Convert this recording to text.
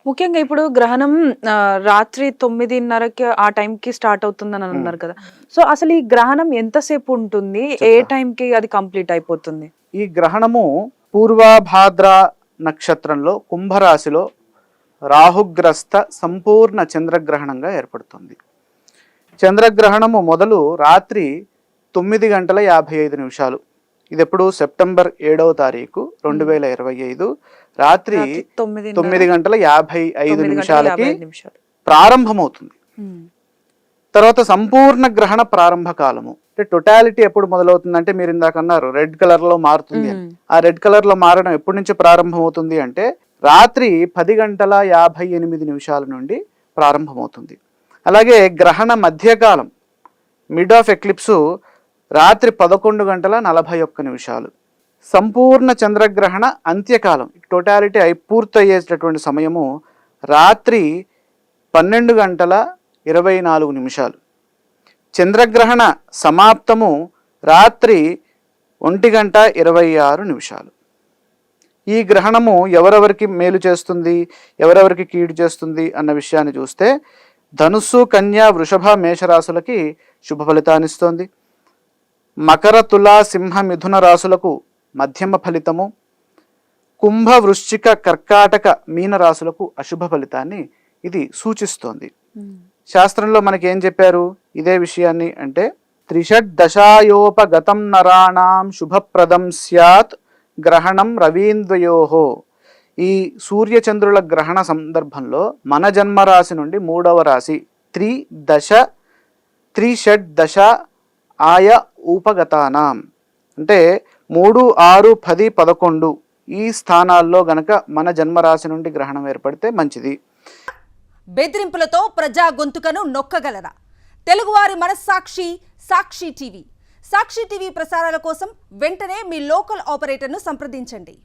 ముఖ్యంగా ఇప్పుడు గ్రహణం రాత్రి 9:30కి ఆ టైంకి స్టార్ట్ అవుతుందని అన్నారు కదా! సో, అసలు ఈ గ్రహణం ఎంతసేపు ఉంటుంది? ఏ చెప్తా. టైంకి అది కంప్లీట్ అయిపోతుంది? ఈ గ్రహణము పూర్వభాద్ర నక్షత్రంలో కుంభరాశిలో రాహుగ్రస్త సంపూర్ణ చంద్రగ్రహణంగా ఏర్పడుతుంది. చంద్రగ్రహణము మొదలు రాత్రి 9:55. ఇది ఎప్పుడు సెప్టెంబర్ 7వ తారీఖు 2025 రాత్రి 9:55 ప్రారంభమవుతుంది. తర్వాత సంపూర్ణ గ్రహణ ప్రారంభ కాలము అంటే టోటాలిటీ ఎప్పుడు మొదలవుతుందంటే మీరు ఇందాక అన్నారు రెడ్ కలర్ లో మారుతుంది అని. ఆ రెడ్ కలర్ లో మారడం ఎప్పటి నుంచి ప్రారంభమవుతుంది అంటే రాత్రి 10:58 నుండి ప్రారంభమవుతుంది. అలాగే గ్రహణ మధ్యకాలం మిడ్ ఆఫ్ ఎక్లిప్స్ రాత్రి 11:41. సంపూర్ణ చంద్రగ్రహణ అంత్యకాలం టోటాలిటీ పూర్తయ్యేటటువంటి సమయము రాత్రి 12:24. చంద్రగ్రహణ సమాప్తము రాత్రి 1:26. ఈ గ్రహణము ఎవరెవరికి మేలు చేస్తుంది, ఎవరెవరికి కీడు చేస్తుంది అన్న విషయాన్ని చూస్తే ధనుస్సు, కన్య, వృషభ, మేషరాశులకి శుభ ఫలితాన్నిస్తోంది. మకర, తుల, సింహ, మిథున రాశులకు మధ్యమ ఫలితము. కుంభ, వృశ్చిక, కర్కాటక, మీన రాశులకు అశుభ ఫలితాన్ని ఇది సూచిస్తోంది. శాస్త్రంలో మనకి ఏం చెప్పారు ఇదే విషయాన్ని అంటే త్రిషడ్దశాయోపగతం నరాణాం శుభప్రదం స్యాత్ గ్రహణం రవీంద్వయోహో. ఈ సూర్యచంద్రుల గ్రహణ సందర్భంలో మన జన్మరాశి నుండి 3వ రాశి త్రిషడ్దశ ఆయ ఉపగతానాం అంటే 3, 6, 10, 11 ఈ స్థానాల్లో గనక మన జన్మరాశి నుండి గ్రహణం ఏర్పడితే మంచిది. బెదిరింపులతో ప్రజా గొంతుకను నొక్కగలరా? తెలుగువారి మనస్సాక్షి సాక్షి టీవీ. సాక్షి టీవీ ప్రసారాల కోసం వెంటనే మీ లోకల్ ఆపరేటర్ను సంప్రదించండి.